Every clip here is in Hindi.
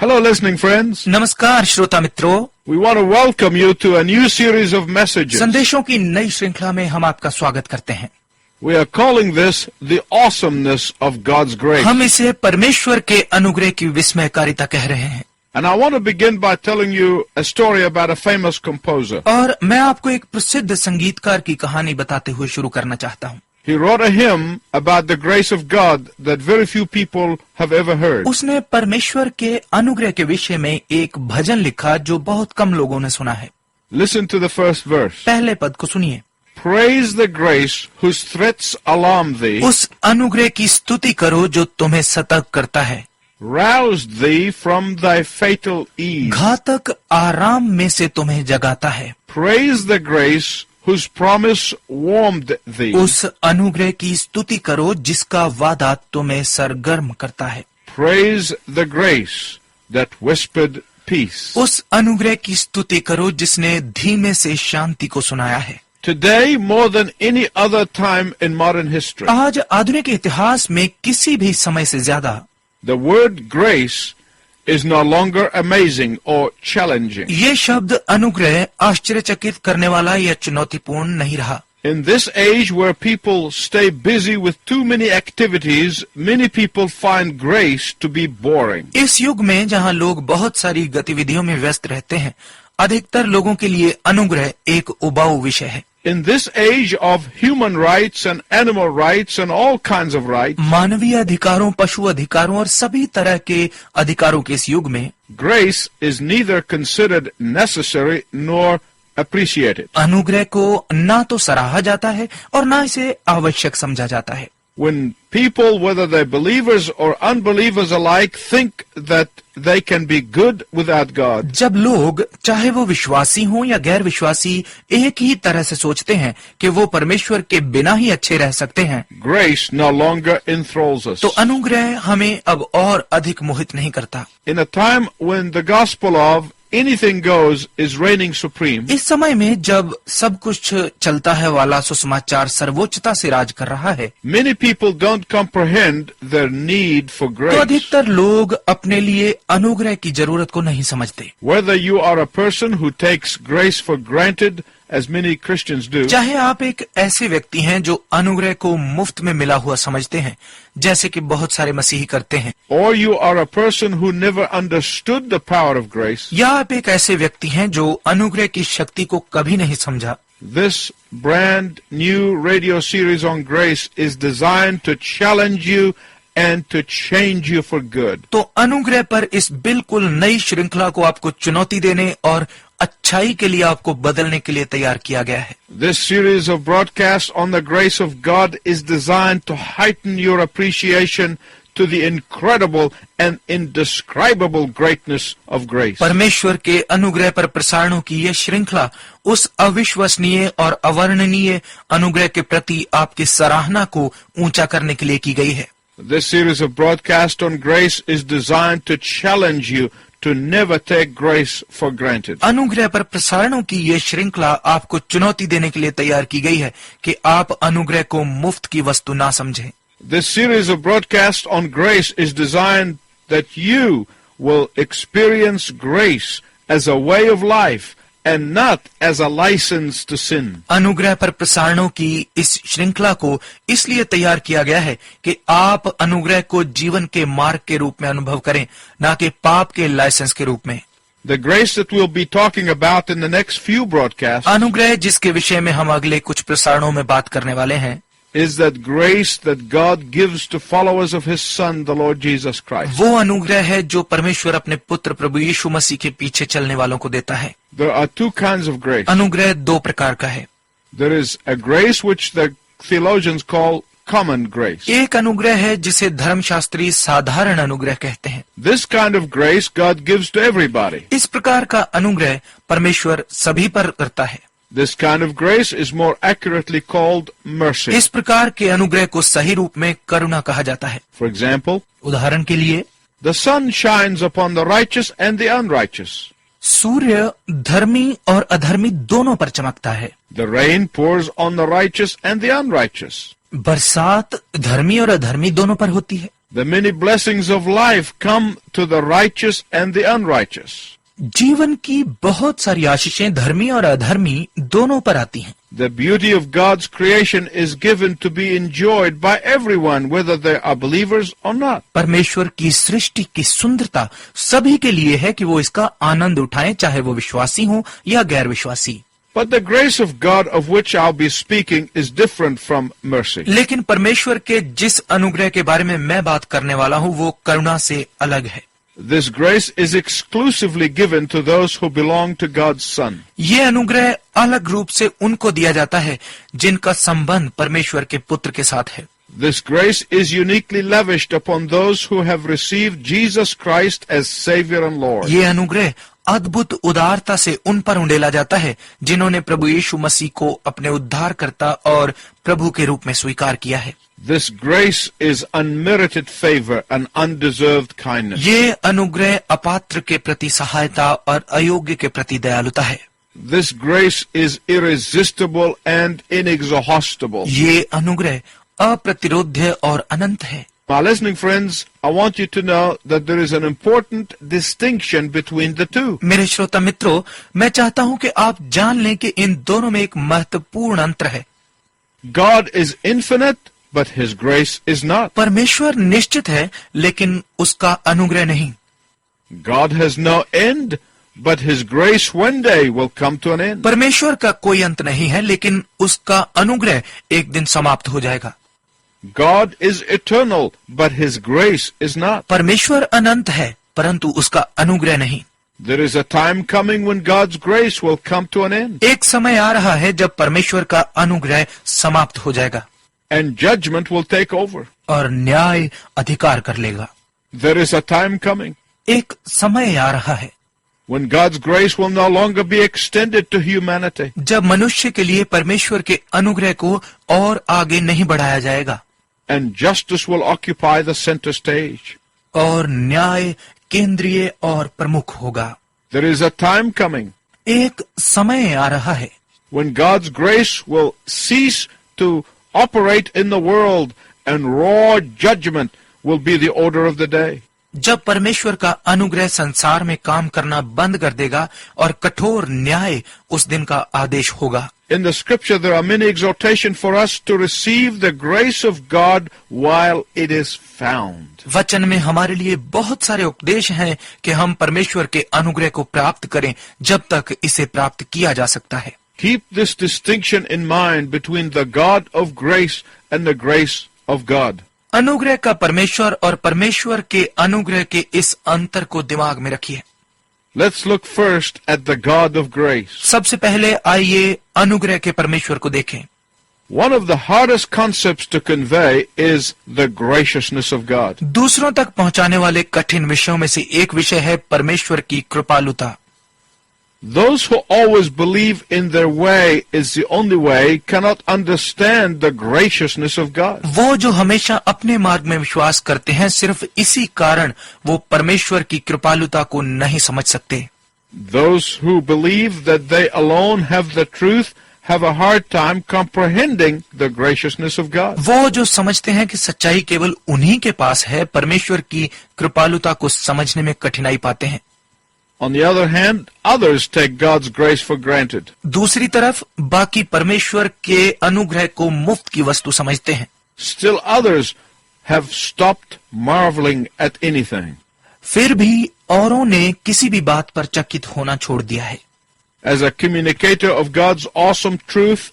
Hello, listening friends. नमस्कार श्रोता मित्रों, We want to welcome you to a new series of messages. संदेशों की नई श्रृंखला में हम आपका स्वागत करते हैं। We are calling this the awesomeness of God's grace. हम इसे परमेश्वर के अनुग्रह की विस्मयकारिता कह रहे हैं। And I want to begin by telling you a story about a famous composer. और मैं आपको एक प्रसिद्ध संगीतकार की कहानी बताते हुए शुरू करना चाहता हूँ। He wrote a hymn about the grace of God that very few people have ever heard. उसने परमेश्वर के अनुग्रह के विषय में एक भजन लिखा जो बहुत कम लोगों ने सुना है। Listen to the first verse. पहले पद को सुनिए। Praise the grace whose threats alarm thee, उस अनुग्रह की स्तुति करो जो तुम्हें सतर्क करता है, roused thee from thy fatal ease. घातक आराम में से तुम्हें जगाता है। Praise the grace whose promise warmed thee. उस अनुग्रह की स्तुति करो जिसका वादा तुम्हें सरगर्म करता है। Praise the grace that whispered peace. उस अनुग्रह की स्तुति करो जिसने धीमे से शांति को सुनाया है। Today, more than any other time in modern history, आज आधुनिक इतिहास में किसी भी समय से ज्यादा the word grace is no longer amazing or challenging. ये शब्द अनुग्रह आश्चर्यचकित करने वाला या चुनौतीपूर्ण नहीं रहा। In this age where people stay busy with too many activities, many people find grace to be boring. इस युग में जहाँ लोग बहुत सारी गतिविधियों में व्यस्त रहते हैं, अधिकतर लोगों के लिए अनुग्रह एक उबाऊ विषय है। In this age of human rights and animal rights and all kinds of rights, मानवीय अधिकारों, पशु अधिकारों और सभी तरह के अधिकारों के इस युग में grace is neither considered necessary nor appreciated. अनुग्रह को ना तो सराहा जाता है और ना इसे आवश्यक समझा जाता है। When people, whether they're believers or unbelievers alike, think that they can be good without God, जब लोग चाहे वो विश्वासी हों या गैर विश्वासी एक ही तरह से सोचते हैं कि वो परमेश्वर के बिना ही अच्छे रह सकते हैं, grace no longer enthralls us. तो अनुग्रह हमें अब और अधिक मोहित नहीं करता। In a time when the gospel of anything goes is reigning supreme, इस समय में जब सब कुछ चलता है वाला सुसमाचार सर्वोच्चता से राज कर रहा है, many people don't comprehend their need for तो grace. अधिकतर लोग अपने लिए अनुग्रह की जरूरत को नहीं समझते। Whether you are a person who takes grace for granted, as many Christians do, चाहे आप एक ऐसे व्यक्ति हैं जो अनुग्रह को मुफ्त में मिला हुआ समझते हैं, जैसे कि बहुत सारे मसीही करते हैं, or you are a person who never understood the power of grace, या आप एक ऐसे व्यक्ति हैं जो अनुग्रह की शक्ति को कभी नहीं समझा, this brand new radio series on grace is designed to challenge you and to change you for good. तो अनुग्रह पर इस बिल्कुल नई श्रृंखला को आपको चुनौती देने और अच्छाई के लिए आपको बदलने के लिए तैयार किया गया है। This series of broadcasts on the grace of God is designed to heighten your appreciation to the incredible and indescribable greatness of grace. परमेश्वर के अनुग्रह पर प्रसारणों की यह श्रृंखला उस अविश्वसनीय और अवर्णनीय अनुग्रह के प्रति आपकी सराहना को ऊंचा करने के लिए की गई है। This series of broadcasts on grace is designed to challenge you to never take grace for granted. अनुग्रह पर प्रसारणों की ये श्रृंखला आपको चुनौती देने के लिए तैयार की गई है कि आप अनुग्रह को मुफ्त की वस्तु ना समझें। This series of broadcasts on grace is designed that you will experience grace as a way of life and not as a license to sin. अनुग्रह पर प्रसारणों की इस श्रृंखला को इसलिए तैयार किया गया है कि आप अनुग्रह को जीवन के मार्ग के रूप में अनुभव करें, ना कि पाप के लाइसेंस के रूप में। The grace that we'll be talking about in the next few broadcasts अनुग्रह जिसके विषय में हम अगले कुछ प्रसारणों में बात करने वाले हैं, is that grace that God gives to followers of His Son, the Lord Jesus Christ. वो अनुग्रह है जो परमेश्वर अपने पुत्र प्रभु यीशु मसीह के पीछे चलने वालों को देता है। There are two kinds of grace. अनुग्रह दो प्रकार का है। There is a grace which the theologians call common grace. एक अनुग्रह है जिसे धर्मशास्त्री साधारण अनुग्रह कहते हैं। This kind of grace God gives to everybody. इस प्रकार का अनुग्रह परमेश्वर सभी पर करता है। This kind of grace is more accurately called mercy. इस प्रकार के अनुग्रह को सही रूप में करुणा कहा जाता है। For example, उदाहरण के लिए, the sun shines upon the righteous and the unrighteous. सूर्य धर्मी और अधर्मी दोनों पर चमकता है। The rain pours on the righteous and the unrighteous. बरसात धर्मी और अधर्मी दोनों पर होती है। The many blessings of life come to the righteous and the unrighteous. जीवन की बहुत सारी आशीषें धर्मी और अधर्मी दोनों पर आती हैं। The beauty of God's creation is given to be enjoyed by everyone, whether they are believers or not. परमेश्वर की सृष्टि की सुंदरता सभी के लिए है कि वो इसका आनंद उठाएं, चाहे वो विश्वासी हो या गैर विश्वासी। But the grace of God of which I'll be speaking is different from mercy. लेकिन परमेश्वर के जिस अनुग्रह के बारे में मैं बात करने वाला हूँ वो करुणा से अलग है। This grace is exclusively given to those who belong to God's Son. ये अनुग्रह अलग रूप से उनको दिया जाता है जिनका संबंध परमेश्वर के पुत्र के साथ है। This grace is uniquely lavished upon those who have received Jesus Christ as Savior and Lord. ये अनुग्रह अद्भुत उदारता से उन पर उंडेला जाता है जिन्होंने प्रभु यीशु मसीह को अपने उद्धारकर्ता और प्रभु के रूप में स्वीकार किया है। This grace is unmerited favor and undeserved kindness. ये अनुग्रह अपात्र के प्रति सहायता और अयोग्य के प्रति दयालुता है। This grace is irresistible and inexhaustible. ये अनुग्रह अप्रतिरोध्य और अनंत है। My listening friends, I want you to know that there is an important distinction between the two. मेरे श्रोता मित्रों, मैं चाहता हूं कि आप जान लें कि इन दोनों में एक महत्वपूर्ण अंतर है। God is infinite, but His grace is not. परमेश्वर निश्चित है लेकिन उसका अनुग्रह नहीं। God has no end, but His grace one day will come to an end. परमेश्वर का कोई अंत नहीं है लेकिन उसका अनुग्रह एक दिन समाप्त हो जाएगा। God is eternal, but His grace is not. परमेश्वर अनंत है परंतु उसका अनुग्रह नहीं। There is a time coming when God's grace will come to an end, एक समय आ रहा है जब परमेश्वर का अनुग्रह समाप्त हो जाएगा and judgment will take over. और न्याय अधिकार कर लेगा। There is a time coming एक समय आ रहा है when God's grace will no longer be extended to humanity. जब मनुष्य के लिए परमेश्वर के अनुग्रह को और आगे नहीं बढ़ाया जाएगा And justice will occupy the center stage. और न्याय केंद्रीय और प्रमुख होगा। There is a time coming एक समय आ रहा है when God's grace will cease to operate in the world and raw judgment will be the order of the day. जब परमेश्वर का अनुग्रह संसार में काम करना बंद कर देगा और कठोर न्याय उस दिन का आदेश होगा। In the scripture there are many exhortations for us to receive the grace of God while it is found. वचन में हमारे लिए बहुत सारे उपदेश हैं कि हम परमेश्वर के अनुग्रह को प्राप्त करें जब तक इसे प्राप्त किया जा सकता है। Keep this distinction in mind between the God of grace and the grace of God. अनुग्रह का परमेश्वर और परमेश्वर के अनुग्रह के इस अंतर को दिमाग में रखिए। Let's look first at the God of grace. सबसे पहले आइए अनुग्रह के परमेश्वर को देखें। One of the hardest concepts to convey is the graciousness of God. दूसरों तक पहुंचाने वाले कठिन विषयों में से एक विषय है परमेश्वर की कृपालुता। Those who always believe in their way is the only way cannot understand the graciousness of God. वो जो हमेशा अपने मार्ग में विश्वास करते हैं सिर्फ इसी कारण वो परमेश्वर की कृपालुता को नहीं समझ सकते। Those who believe that they alone have the truth have a hard time comprehending the graciousness of God. वो जो समझते हैं कि सच्चाई केवल उन्हीं के पास है, परमेश्वर की कृपालुता को समझने में कठिनाई पाते हैं। On the other hand, others take God's grace for granted. दूसरी तरफ बाकी परमेश्वर के अनुग्रह को मुफ्त की वस्तु समझते हैं। Still others have stopped marveling at anything. फिर भी औरों ने किसी भी बात पर चकित होना छोड़ दिया है। As a communicator of God's awesome truth,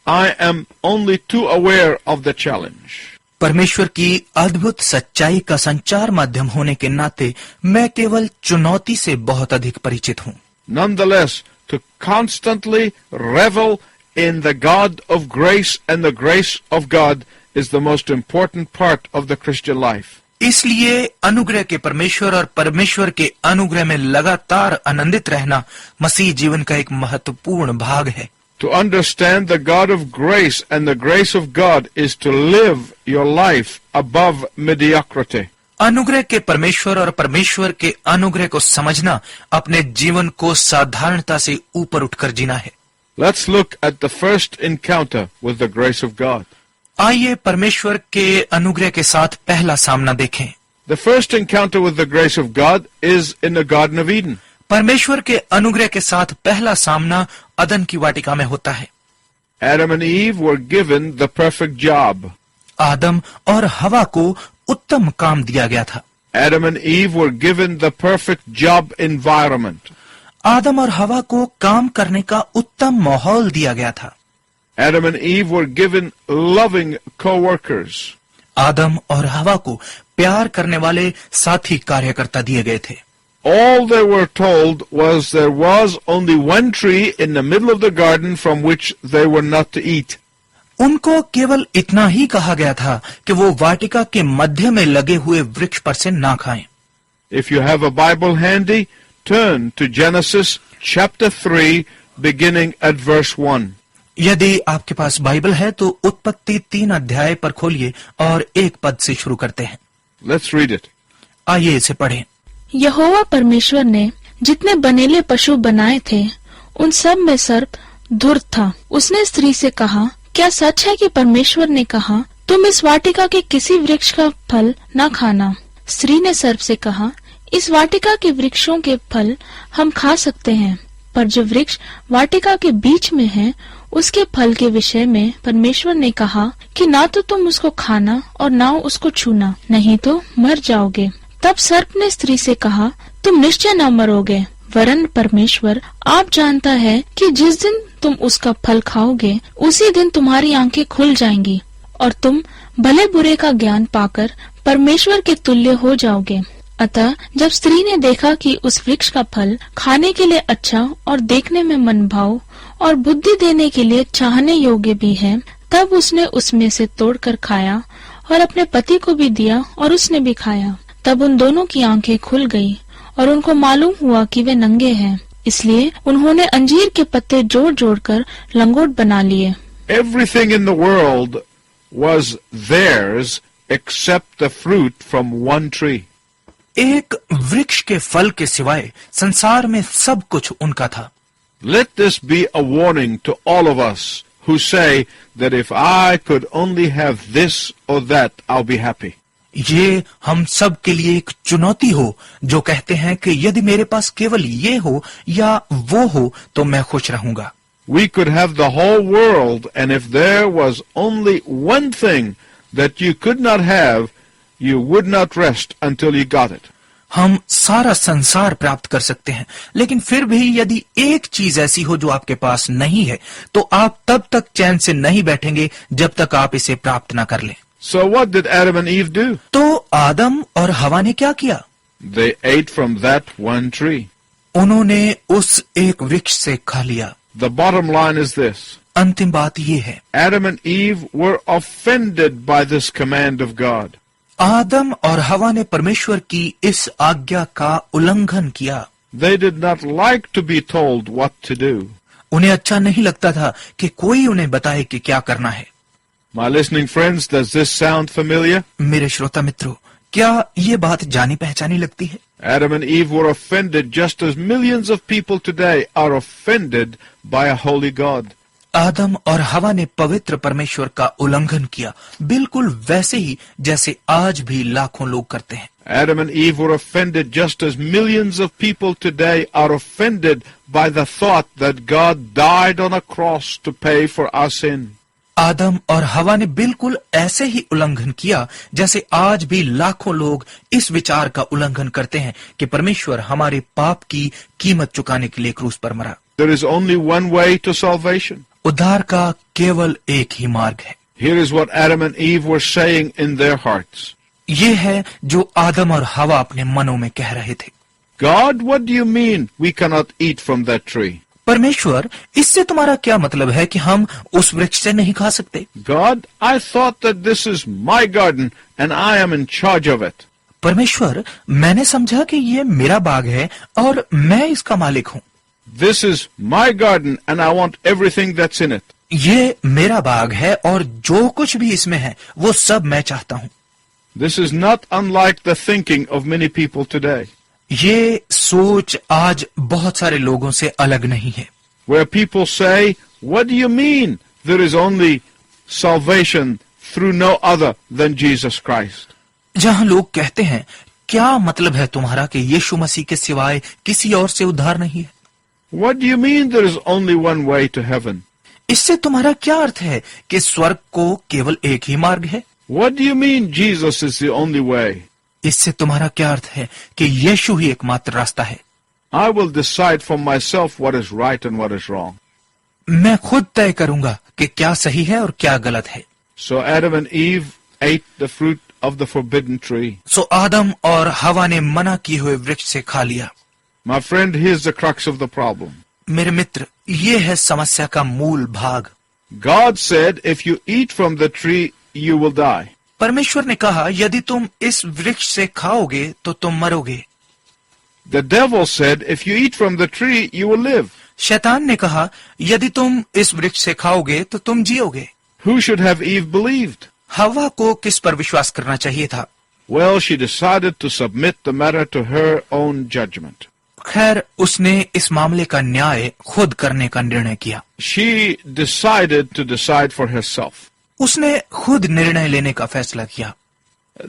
I am only too aware of the challenge. परमेश्वर की अद्भुत सच्चाई का संचार माध्यम होने के नाते मैं केवल चुनौती से बहुत अधिक परिचित हूँ। Nonetheless, to constantly revel in the God of grace and the grace of God is the most important part of the Christian life. इसलिए अनुग्रह के परमेश्वर और परमेश्वर के अनुग्रह में लगातार आनंदित रहना मसीह जीवन का एक महत्वपूर्ण भाग है। To understand the God of grace and the grace of God is to live your life above mediocrity. अनुग्रह के परमेश्वर और परमेश्वर के अनुग्रह को समझना अपने जीवन को साधारणता से ऊपर उठकर जीना है। Let's look at the first encounter with the grace of God. आइए परमेश्वर के अनुग्रह के साथ पहला सामना देखें। The first encounter with the grace of God is in the Garden of Eden. परमेश्वर के अनुग्रह के साथ पहला सामना अदन की वाटिका में होता है। Adam and Eve were given the perfect job. आदम और हवा को उत्तम काम दिया गया था। Adam and Eve were given the perfect job environment. आदम और हवा को काम करने का उत्तम माहौल दिया गया था। Adam and Eve were given loving co-workers. आदम और हवा को प्यार करने वाले साथी कार्यकर्ता दिए गए थे। All they were told was there was only one tree in the middle of the garden from which they were not to eat. उनको केवल इतना ही कहा गया था कि वो वाटिका के मध्य में लगे हुए वृक्ष पर से ना खाएं। If you have a Bible handy, turn to Genesis chapter 3 beginning at verse 1. यदि आपके पास बाइबल है तो उत्पत्ति 3 अध्याय पर खोलिए और 1 पद से शुरू करते हैं। Let's read it. आइए इसे पढ़ें। यहोवा परमेश्वर ने जितने बनेले पशु बनाए थे उन सब में सर्प धूर्त था। उसने स्त्री से कहा, क्या सच है कि परमेश्वर ने कहा तुम इस वाटिका के किसी वृक्ष का फल न खाना? स्त्री ने सर्प से कहा, इस वाटिका के वृक्षों के फल हम खा सकते हैं, पर जो वृक्ष वाटिका के बीच में है उसके फल के विषय में परमेश्वर ने कहा कि ना तो तुम उसको खाना और ना उसको छूना, नहीं तो मर जाओगे। तब सर्प ने स्त्री से कहा, तुम निश्चय न मरोगे, वरन परमेश्वर आप जानता है कि जिस दिन तुम उसका फल खाओगे उसी दिन तुम्हारी आंखें खुल जाएंगी और तुम भले बुरे का ज्ञान पाकर परमेश्वर के तुल्य हो जाओगे। अतः जब स्त्री ने देखा कि उस वृक्ष का फल खाने के लिए अच्छा और देखने में मनभाव और बुद्धि देने के लिए चाहने योग्य भी है, तब उसने उसमें से तोड़कर खाया और अपने पति को भी दिया और उसने भी खाया। तब उन दोनों की आंखें खुल गई और उनको मालूम हुआ कि वे नंगे हैं, इसलिए उन्होंने अंजीर के पत्ते जोड़ जोड़ कर लंगोट बना लिए। Everything in the world was theirs except the fruit from one tree. एक वृक्ष के फल के सिवाय संसार में सब कुछ उनका था। Let this be a warning to all of us who say that if I could only have this or that, I'll be happy. ये हम सब के लिए एक चुनौती हो जो कहते हैं कि यदि मेरे पास केवल ये हो या वो हो तो मैं खुश रहूंगा। We could have the whole world, and if there was only one thing that you could not have, you would not rest until you got it. हम सारा संसार प्राप्त कर सकते हैं, लेकिन फिर भी यदि एक चीज ऐसी हो जो आपके पास नहीं है तो आप तब तक चैन से नहीं बैठेंगे जब तक आप इसे प्राप्त न कर लें। So what did Adam and Eve do? तो आदम और हवा ने क्या किया? They ate from that one tree. उन्होंने उस एक वृक्ष से खा लिया। The bottom line is this. अंतिम बात ये है, Adam and Eve were offended by this command of God. आदम और हवा ने परमेश्वर की इस आज्ञा का उल्लंघन किया। They did not like to be told what to do. उन्हें अच्छा नहीं लगता था कि कोई उन्हें बताए कि क्या करना है। My listening friends, does this sound familiar? मेरे श्रोता मित्रों, क्या ये बात जानी पहचानी लगती है? Adam and Eve were offended just as millions of people today are offended by a holy God. आदम और हवा ने पवित्र परमेश्वर का उल्लंघन किया, बिल्कुल वैसे ही जैसे आज भी लाखों लोग करते हैं। Adam and Eve were offended just as millions of people today are offended by the thought that God died on a cross to pay for our sin. आदम और हवा ने बिल्कुल ऐसे ही उल्लंघन किया जैसे आज भी लाखों लोग इस विचार का उल्लंघन करते हैं कि परमेश्वर हमारे पाप की कीमत चुकाने के लिए क्रूस पर मरा। There is only one way to salvation. उद्धार का केवल एक ही मार्ग है। Here is what Adam and Eve were saying in their hearts. ये है जो आदम और हवा अपने मनों में कह रहे थे। God, what do you mean we cannot eat from that tree? परमेश्वर, इससे तुम्हारा क्या मतलब है कि हम उस वृक्ष से नहीं खा सकते? God, I thought that this is my garden and I am in charge of it. परमेश्वर, मैंने समझा कि ये मेरा बाग है और मैं इसका मालिक हूँ। This is my garden and I want everything that's in it. ये मेरा बाग है और जो कुछ भी इसमें है वो सब मैं चाहता हूँ। This is not unlike the thinking of many people today, ये सोच आज बहुत सारे लोगों से अलग नहीं है। where people say, what do you mean there is only salvation through no other than Jesus Christ? जहां लोग कहते हैं, क्या मतलब है तुम्हारा कि यीशु मसीह के सिवाय किसी और से उद्धार नहीं है? What do you mean there is only one way to heaven? इससे तुम्हारा क्या अर्थ है कि स्वर्ग को केवल एक ही मार्ग है? What do you mean Jesus is the only way? इससे तुम्हारा क्या अर्थ है कि यीशु ही एकमात्र रास्ता है? I will decide for myself what is right and what is wrong. मैं खुद तय करूंगा कि क्या सही है और क्या गलत है। So Adam and Eve ate the fruit of the forbidden tree. सो आदम और हवा ने मना किए हुए वृक्ष से खा लिया। My friend, here's the crux of the problem. मेरे मित्र, ये है समस्या का मूल भाग। God said, if you eat from the tree, you will die. परमेश्वर ने कहा, यदि तुम इस वृक्ष से खाओगे तो तुम मरोगे। The devil said, if you eat from the tree, you will live. शैतान ने कहा, यदि तुम इस वृक्ष से खाओगे तो तुम जियोगे। Who should have Eve believed? हवा को किस पर विश्वास करना चाहिए था? Well, she decided to submit the matter to her own judgment. खैर, उसने इस मामले का न्याय खुद करने का निर्णय किया। She decided to decide for herself. उसने खुद निर्णय लेने का फैसला किया।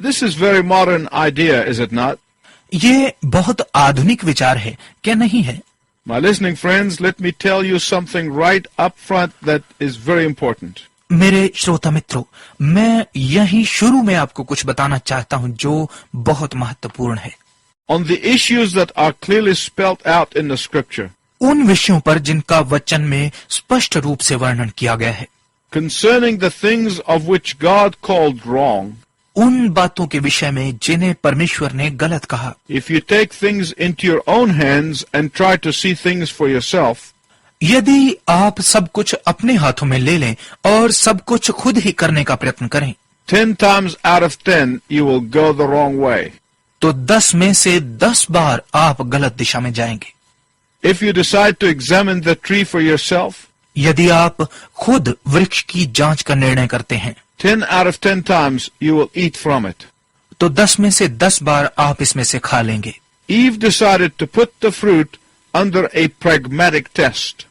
This is very modern idea, is it not? ये बहुत आधुनिक विचार है, क्या नहीं है? My listening friends, let me tell you something right up front that is very important. मेरे श्रोता मित्रों, मैं यही शुरू में आपको कुछ बताना चाहता हूं जो बहुत महत्वपूर्ण है। On the issues that are clearly spelled out in the scripture, उन विषयों पर जिनका वचन में स्पष्ट रूप से वर्णन किया गया है, concerning the things of which God called wrong, उन बातों के विषय में जिन्हें परमेश्वर ने गलत कहा। if you take things into your own hands and try to see things for yourself, यदि आप सब कुछ अपने हाथों में ले लें और सब कुछ खुद ही करने का प्रयत्न करें, 10 times out of 10 you will go the wrong way. तो 10 में से 10 बार आप गलत दिशा में जाएंगे। If you decide to examine the tree for yourself, यदि आप खुद वृक्ष की जांच का निर्णय करते हैं, 10 out of 10 times you will eat from it. तो 10 में से 10 बार आप इसमें से खा लेंगे। Eve decided to put the fruit under a pragmatic test.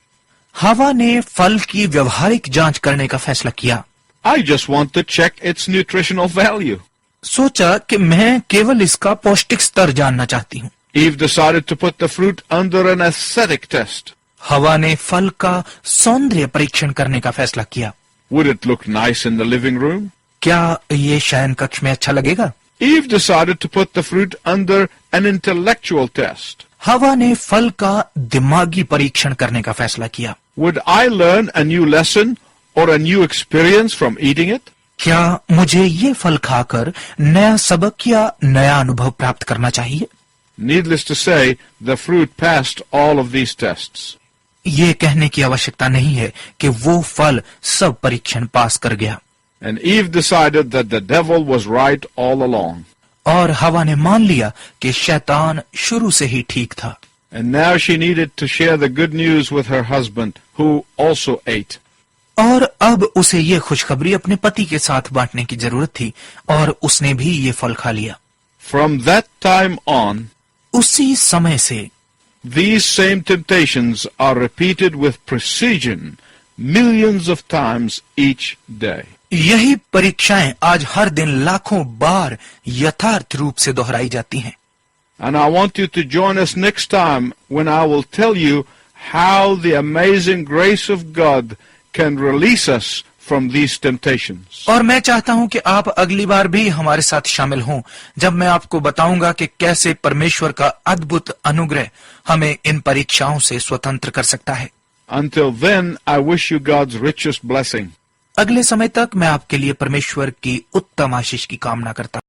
हवा ने फल की व्यवहारिक जांच करने का फैसला किया। I just want to check its nutritional value. सोचा कि मैं केवल इसका पौष्टिक स्तर जानना चाहती हूँ। Eve decided to put the fruit under an aesthetic test. हवा ने फल का सौंदर्य परीक्षण करने का फैसला किया। Would it look nice in the living room? क्या ये शयन कक्ष में अच्छा लगेगा? Eve decided to put the fruit under an intellectual test. हवा ने फल का दिमागी परीक्षण करने का फैसला किया। Would I learn a new lesson or a new experience from eating it? क्या मुझे ये फल खाकर नया सबक या नया अनुभव प्राप्त करना चाहिए? Needless to say, the fruit passed all of these tests. ये कहने की आवश्यकता नहीं है कि वो फल सब परीक्षण पास कर गया। And Eve decided that the devil was right all along. और हवा ने मान लिया कि शैतान शुरू से ही ठीक था। And now she needed to share the good news with her husband, who also ate. और अब उसे ये खुशखबरी अपने पति के साथ बांटने की जरूरत थी और उसने भी ये फल खा लिया। From that time on, उसी समय से these same temptations are repeated with precision millions of times each day. यही परीक्षाएं आज हर दिन लाखों बार यथार्थ रूप से दोहराई जाती हैं। And I want you to join us next time when I will tell you how the amazing grace of God can release us from these temptations. और मैं चाहता हूं कि आप अगली बार भी हमारे साथ शामिल हों जब मैं आपको बताऊंगा कि कैसे परमेश्वर का अद्भुत अनुग्रह हमें इन परीक्षाओं से स्वतंत्र कर सकता है। Until then, I wish you God's richest blessing. अगले समय तक मैं आपके लिए परमेश्वर की उत्तम आशीष की कामना करता हूं।